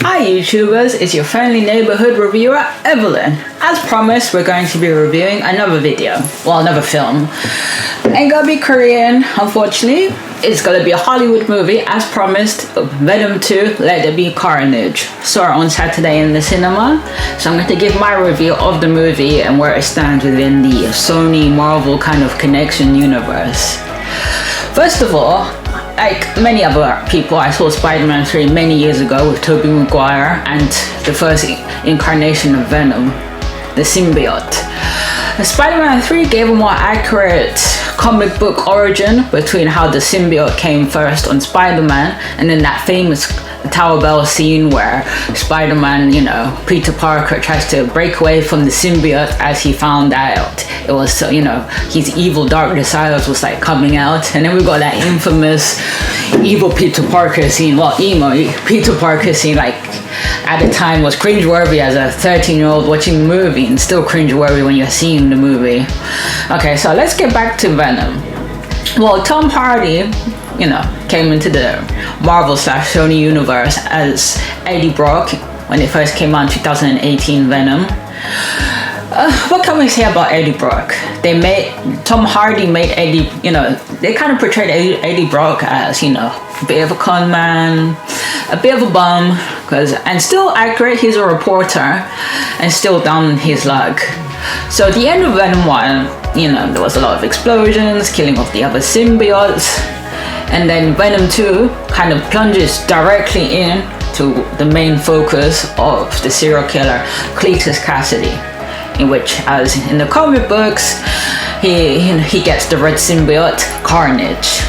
Hi YouTubers, it's your friendly neighborhood reviewer, Evelyn. As promised, we're going to be reviewing another video. Well, another film. Ain't gonna be Korean, unfortunately. It's gonna be a Hollywood movie, as promised. Venom 2, Let There Be Carnage. Saw it on Saturday in the cinema. So I'm going to give my review of the movie and where it stands within the Sony Marvel kind of connection universe. First of all, like many other people, I saw Spider-Man 3 many years ago with Tobey Maguire and the first incarnation of Venom, the symbiote. Spider-Man 3 gave a more accurate comic book origin between how the symbiote came first on Spider-Man and then that famous Tower Bell scene where Spider-Man, Peter Parker tries to break away from the symbiote as he found out it was, his evil dark desires was like coming out. And then we got that infamous evil Peter Parker scene, emo Peter Parker scene, like at the time was cringeworthy as a 13-year-old watching the movie and still cringeworthy when you're seeing the movie. Okay, so let's get back to Venom. Well, Tom Hardy, came into the Marvel/Sony universe as Eddie Brock when it first came out in 2018 Venom. What can we say about Eddie Brock? Tom Hardy made Eddie, they kind of portrayed Eddie Brock as, a bit of a con man, a bit of a bum, and still accurate, he's a reporter, and still down his luck. So at the end of Venom 1, there was a lot of explosions, killing off the other symbiotes, and then Venom 2 kind of plunges directly into the main focus of the serial killer, Cletus Cassidy, in which, as in the comic books, he gets the red symbiote, Carnage.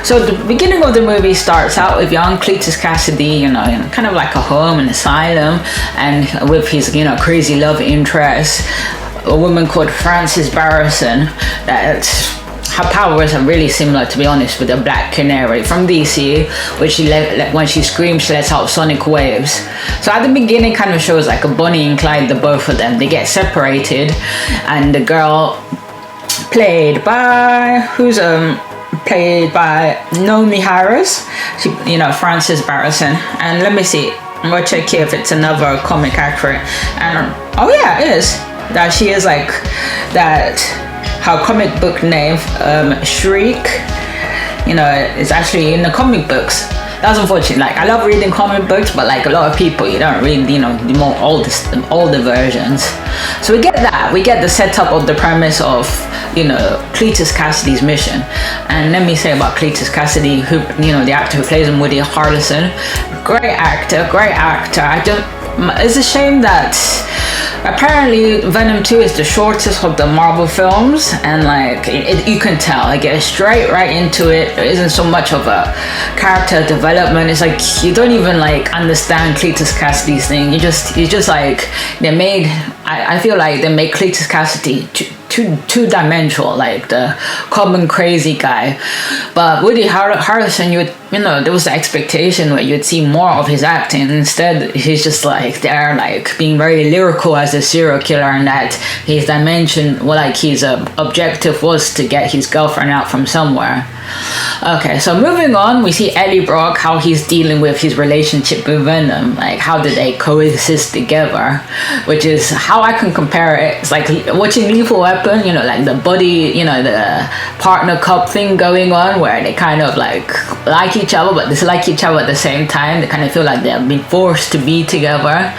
So the beginning of the movie starts out with young Cletus Cassidy, kind of like a home, an asylum, and with his, crazy love interest, a woman called Frances Barrison, that her powers are really similar, to be honest, with the Black Canary from DC, which when she screams, she lets out sonic waves. So at the beginning, kind of shows like a Bonnie and Clyde, the both of them. They get separated, and the girl played by Naomi Harris, she, Frances Barrison, and let me see, I'm gonna check here if it's another comic accurate, and oh yeah, it is. That she is like that. Her comic book name, Shriek, is actually in the comic books. That's unfortunate. Like, I love reading comic books, but like a lot of people, you don't read, the more older versions. So we get that. We get the setup of the premise of, Cletus Cassidy's mission. And let me say about Cletus Cassidy, who, the actor who plays him, Woody Harrelson. Great actor. It's a shame that apparently Venom 2 is the shortest of the Marvel films, and you can tell, it gets straight right into it. There isn't so much of a character development. It's like you don't even understand Cletus Cassidy's thing. You just like I feel like they make Cletus Cassidy two-dimensional, like the common crazy guy. But Woody Harrelson, there was the expectation where you'd see more of his acting. Instead, he's just there, being very lyrical as a serial killer, and that his dimension, his objective was to get his girlfriend out from somewhere. Okay, so moving on, we see Eddie Brock, how he's dealing with his relationship with Venom. How did they coexist together? Which is how I can compare it. It's like watching Lethal Weapon, the buddy, the partner cop thing going on, where they kind of like each other but dislike each other at the same time. They kind of feel like they've been forced to be together.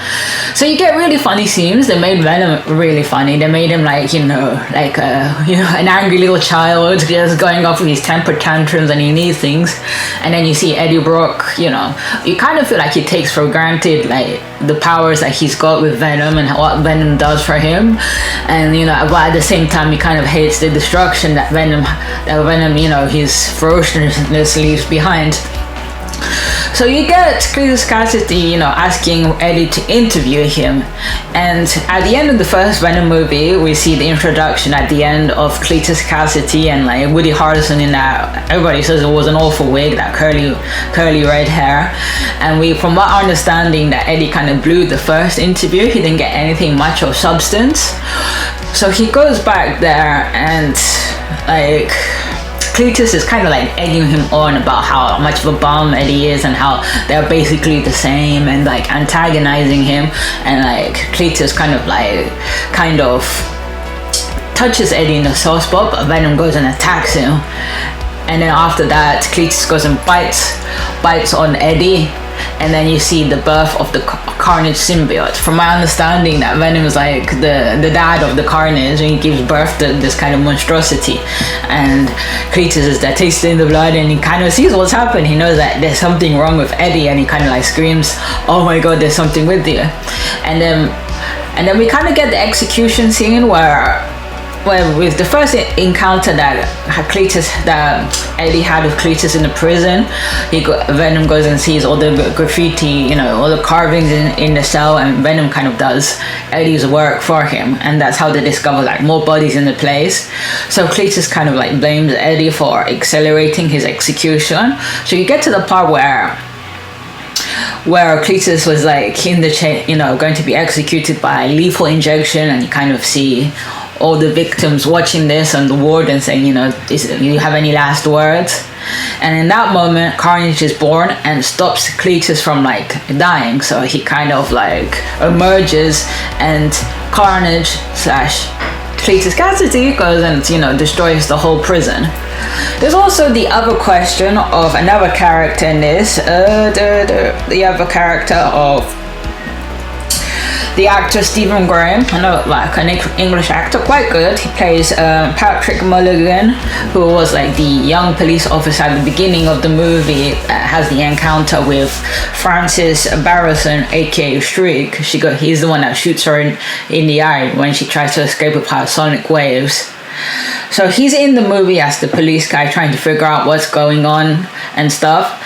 So you get really funny scenes. They made Venom really funny. They made him an angry little child, just going off with his temper tantrums and he needs things. And then you see Eddie Brock, you kind of feel like he takes for granted the powers that he's got with Venom and what Venom does for him, and but at the same time he kind of hates the destruction that Venom his ferociousness leaves behind. So you get Cletus Cassidy, asking Eddie to interview him. And at the end of the first Venom movie, we see the introduction at the end of Cletus Cassidy and Woody Harrelson in that, everybody says it was an awful wig, that curly red hair. And from our understanding, that Eddie kind of blew the first interview. He didn't get anything much of substance. So he goes back there and Cletus is kind of like egging him on about how much of a bum Eddie is and how they're basically the same, and like antagonizing him. And like Cletus kind of touches Eddie in the soft spot, but Venom goes and attacks him. And then after that, Cletus goes and bites on Eddie. And then you see the birth of the Carnage symbiote. From my understanding, that Venom is like the dad of the Carnage, and he gives birth to this kind of monstrosity. And Cletus is there tasting the blood, and he kind of sees what's happened. He knows that there's something wrong with Eddie, and he kind of like screams, "Oh my God, there's something with you!" And then we kind of get the execution scene where with the first encounter that Eddie had with Cletus in the prison, Venom goes and sees all the graffiti, all the carvings in the cell, and Venom kind of does Eddie's work for him, and that's how they discover like more bodies in the place. So Cletus kind of like blames Eddie for accelerating his execution. So you get to the part where Cletus was like in the going to be executed by lethal injection, and you kind of see all the victims watching this and the warden saying, do you have any last words? And in that moment, Carnage is born and stops Cletus from like dying. So he kind of like emerges, and Carnage / Cletus Cassidy goes and destroys the whole prison. There's also the other question of another character in this, the other character of the actor Stephen Graham, like an English actor, quite good. He plays Patrick Mulligan, who was like the young police officer at the beginning of the movie, has the encounter with Frances Barrison, aka Shriek. He's the one that shoots her in the eye when she tries to escape with her sonic waves. So he's in the movie as the police guy trying to figure out what's going on and stuff.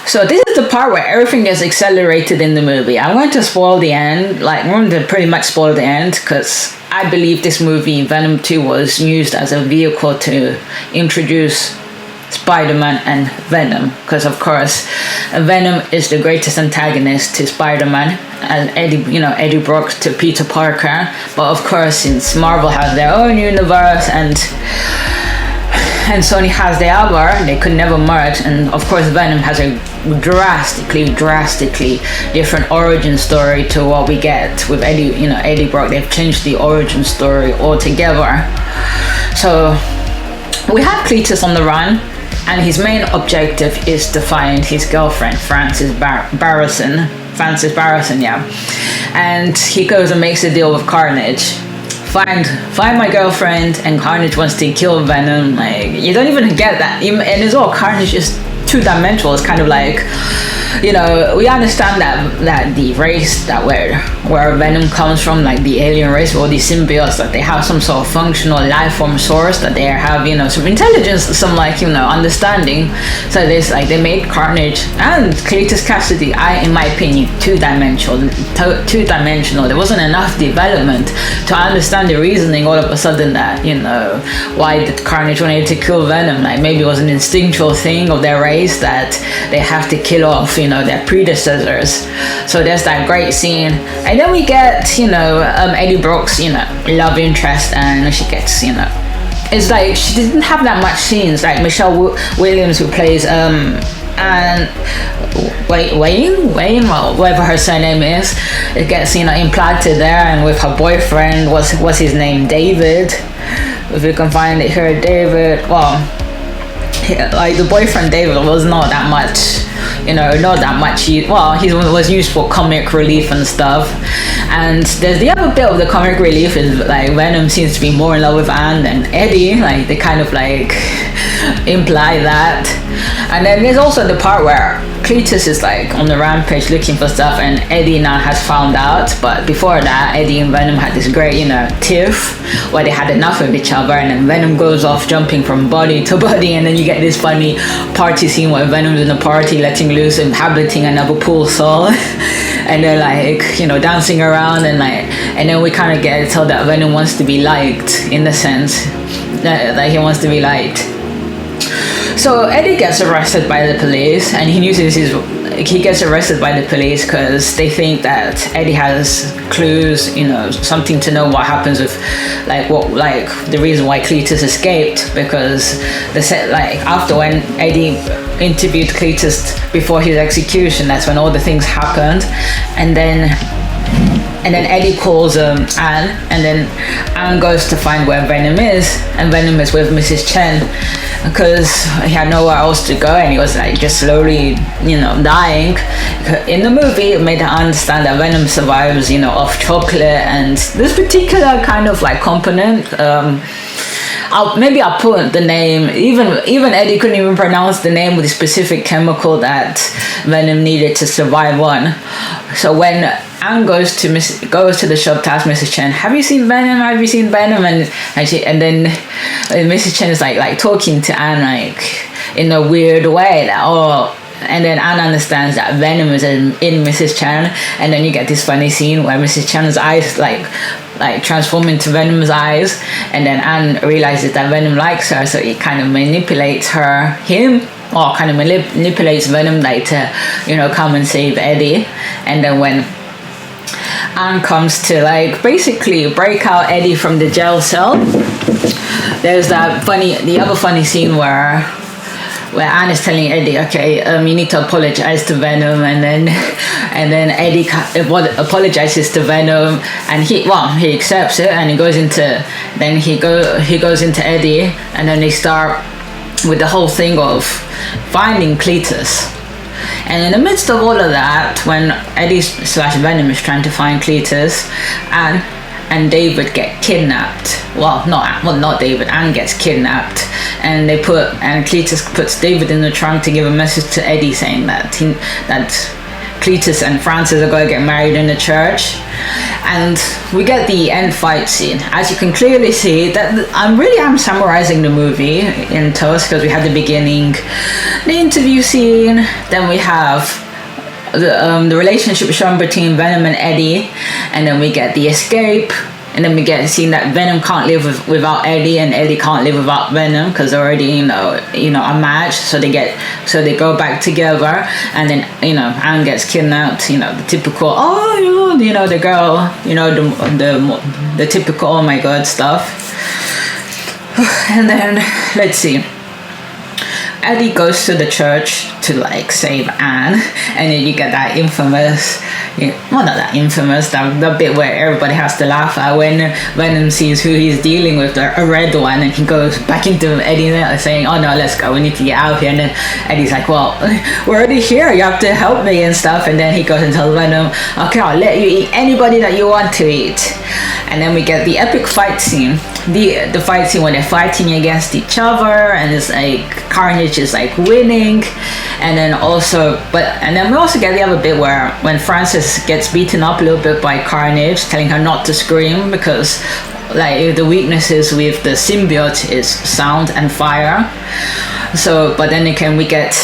So this is the part where everything gets accelerated in the movie. I'm going to spoil the end. I'm going to pretty much spoil the end, because I believe this movie, Venom 2, was used as a vehicle to introduce Spider-Man and Venom, because of course Venom is the greatest antagonist to Spider-Man, and Eddie Brock to Peter Parker. But of course, since Marvel has their own universe and Sony has the other, they could never merge. And of course Venom has a drastically different origin story to what we get with Eddie Brock. They've changed the origin story altogether. So we have Cletus on the run, and his main objective is to find his girlfriend, Frances Barrison, and he goes and makes a deal with Carnage. Find my girlfriend, and Carnage wants to kill Venom. Like, you don't even get that. And as well, Carnage is two-dimensional. It's kind of like, we understand that the race where Venom comes from, like the alien race, or the symbiotes, that they have some sort of functional life form source, that they have some intelligence, some understanding. So there's they made Carnage and Cletus Cassidy, in my opinion, two-dimensional. There wasn't enough development to understand the reasoning all of a sudden that why did Carnage wanted to kill Venom. Like, maybe it was an instinctual thing of their race that they have to kill off their predecessors. So there's that great scene, and then we get Eddie Brock's love interest, and she gets it's like she didn't have that much scenes. Like Michelle Williams, who plays and Wayne, well, whatever her surname is, it gets implanted there, and with her boyfriend, what's his name, David, if you can find it here, David. Well, the boyfriend David was not that much, not that much. He was used for comic relief and stuff. And there's the other bit of the comic relief is Venom seems to be more in love with Anne than Eddie. They kind of imply that. And then there's also the part where Cletus is on the rampage looking for stuff, and Eddie now has found out. But before that, Eddie and Venom had this great tiff where they had enough of each other, and then Venom goes off jumping from body to body, and then you get this funny party scene where Venom's in a party letting loose, inhabiting another pool soul. And they're dancing around, and then we kind of get told that Venom wants to be liked, in the sense that he wants to be liked. So Eddie gets arrested by the police, and he uses he gets arrested by the police because they think that Eddie has clues, you know, something to know what happens with, like, the reason why Cletus escaped, because after when Eddie interviewed Cletus before his execution, that's when all the things happened, and then Eddie calls Anne, and then Anne goes to find where Venom is, and Venom is with Mrs. Chen because he had nowhere else to go, and he was like just slowly, you know, dying. In the movie, it made her understand that Venom survives, you know, off chocolate and this particular kind of like component. I'll put the name. Even Eddie couldn't even pronounce the name of the specific chemical that Venom needed to survive on. So when Anne goes to the shop to ask Mrs. Chen, "Have you seen Venom? Have you seen Venom?" And then Mrs. Chen is like talking to Anne like in a weird way, and then Anne understands that Venom is in Mrs. Chen, and then you get this funny scene where Mrs. Chen's eyes like transform into Venom's eyes, and then Anne realizes that Venom likes her, so he kind of manipulates manipulates Venom like to, you know, come and save Eddie. And then when Anne comes to like basically break out Eddie from the jail cell, there's the other funny scene where Anne is telling Eddie, okay, you need to apologize to Venom, and then Eddie apologizes to Venom, and he accepts it, and he goes into Eddie, and then they start with the whole thing of finding Cletus. And in the midst of all of that, when Eddie / Venom is trying to find Cletus, and David get kidnapped. Not David. Anne gets kidnapped, and Cletus puts David in the trunk to give a message to Eddie saying that Cletus and Frances are going to get married in the church. And we get the end fight scene. As you can clearly see, that I'm summarizing the movie in toast, because we have the beginning, the interview scene, then we have the relationship shown between Venom and Eddie, and then we get the escape, and then we get a scene that Venom can't live without Eddie, and Eddie can't live without Venom because they're already you know a match. So they go back together, and then Anne gets kidnapped. The typical the girl, the typical oh my god stuff. And then let's see. Eddie goes to the church to save Anne, and then you get that infamous, the bit where everybody has to laugh at when Venom sees who he's dealing with, a red one, and he goes back into Eddie saying, "Oh no, let's go, we need to get out of here." And then Eddie's like, "Well, we're already here, you have to help me and stuff." And then he goes and tells Venom, "Okay, I'll let you eat anybody that you want to eat." And then we get the epic fight scene, the fight scene where they're fighting against each other, and it's Carnage is winning. And then we also get the other bit where when Frances gets beaten up a little bit by Carnage, telling her not to scream because the weaknesses with the symbiote is sound and fire. So but then again we get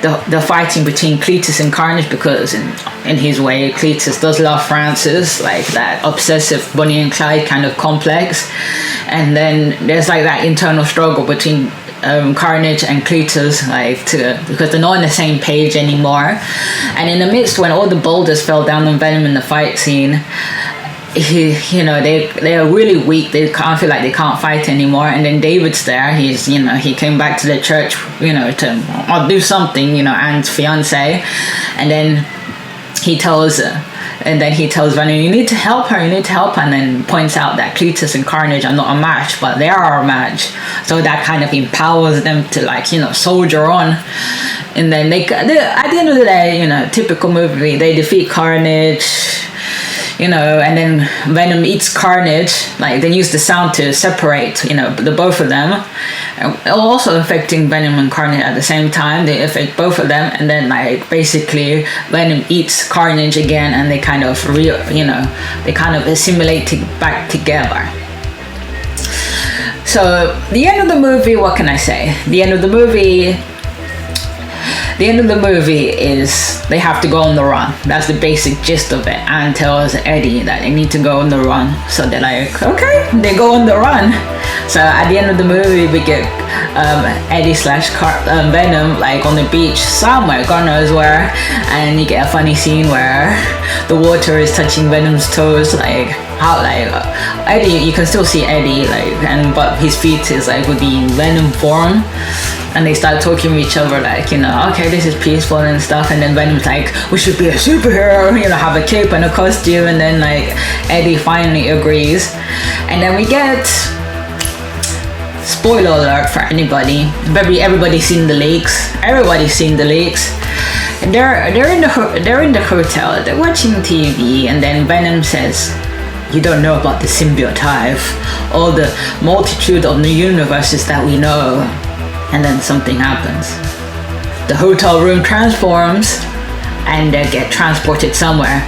the fighting between Cletus and Carnage, because in his way Cletus does love Frances, that obsessive Bonnie and Clyde kind of complex. And then there's that internal struggle between Carnage and Cletus, because they're not on the same page anymore. And in the midst, when all the boulders fell down on Venom in the fight scene, they are really weak. They can't feel like they can't fight anymore. And then David's there. He came back to the church, to do something, Anne's fiance, and then he tells Venom, "You need to help her, and then points out that Cletus and Carnage are not a match, but they are a match. So that kind of empowers them to soldier on. And then at the end of the day, typical movie, they defeat Carnage, and then Venom eats Carnage. They use the sound to separate, the both of them. Also affecting Venom and Carnage at the same time. They affect both of them, and then basically Venom eats Carnage again, and they kind of assimilate back together. So the end of the movie, what can I say? The end of the movie the end of the movie is they have to go on the run. That's the basic gist of it. Anne tells Eddie that they need to go on the run. So they're like, okay, they go on the run. So at the end of the movie, we get Eddie slash Venom like on the beach somewhere, God knows where, and you get a funny scene where the water is touching Venom's toes, like how like Eddie, you can still see Eddie like, and but his feet is like with the Venom form, and they start talking to each other like, you know, okay, this is peaceful and stuff, and then Venom's like, we should be a superhero, you know, have a cape and a costume, and then like Eddie finally agrees, and then we get, spoiler alert for anybody, everybody's seen the leaks. Everybody's seen the leaks. And they're in the hotel. They're watching TV, and then Venom says, "You don't know about the symbiote hive, all the multitude of the universes that we know." And then something happens. The hotel room transforms, and they get transported somewhere.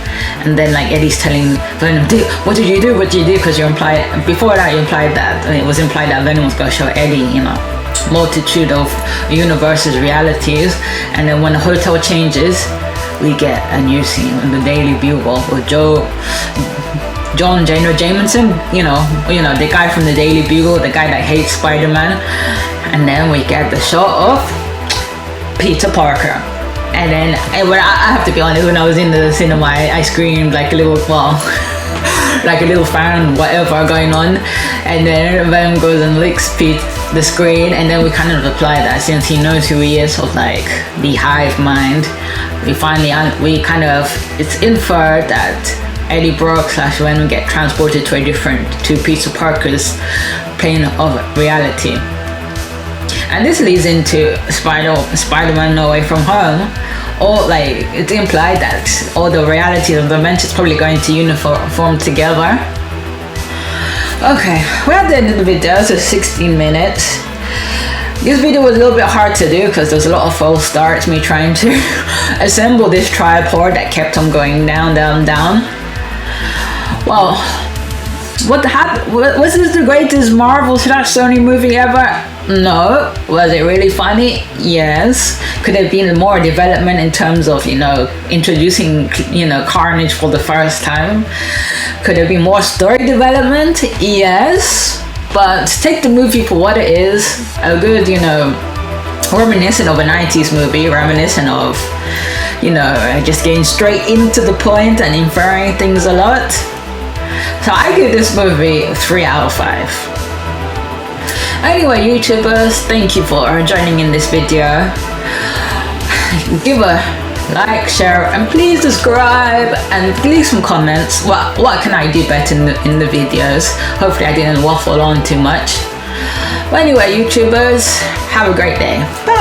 And then like Eddie's telling Venom, what did you do? What did you do? Because before that you implied that, it was implied that Venom was going to show Eddie, you know, multitude of universes, realities. And then when the hotel changes, we get a new scene in the Daily Bugle with John Jameson, you know, the guy from the Daily Bugle, the guy that hates Spider-Man. And then we get the shot of Peter Parker. And then, I have to be honest, when I was in the cinema, I screamed like a little, well, like a little fan, whatever going on. And then Venom goes and licks the screen, and then we kind of reply that since he knows who he is, of like the hive mind, it's inferred that Eddie Brock / Venom get transported to Peter Parker's plane of reality. And this leads into Spider-Man No Way From Home. Or like, it's implied that all the realities of the dimensions probably going to uniform together. Okay, we're at the end of the video, so 16 minutes. This video was a little bit hard to do because there's a lot of false starts, me trying to assemble this tripod that kept on going down, down, down. Well, was this the greatest Marvel / Sony movie ever? No. Was it really funny? Yes. Could there have been more development in terms of, you know, introducing, you know, Carnage for the first time? Could there be more story development? Yes. But take the movie for what it is. A good, you know, reminiscent of a 90s movie, reminiscent of, you know, just getting straight into the point and inferring things a lot. So I give this movie 3 out of 5. Anyway, YouTubers, thank you for joining in this video. Give a like, share, and please subscribe, and leave some comments. What can I do better in the videos? Hopefully I didn't waffle on too much. But anyway, YouTubers, have a great day. Bye.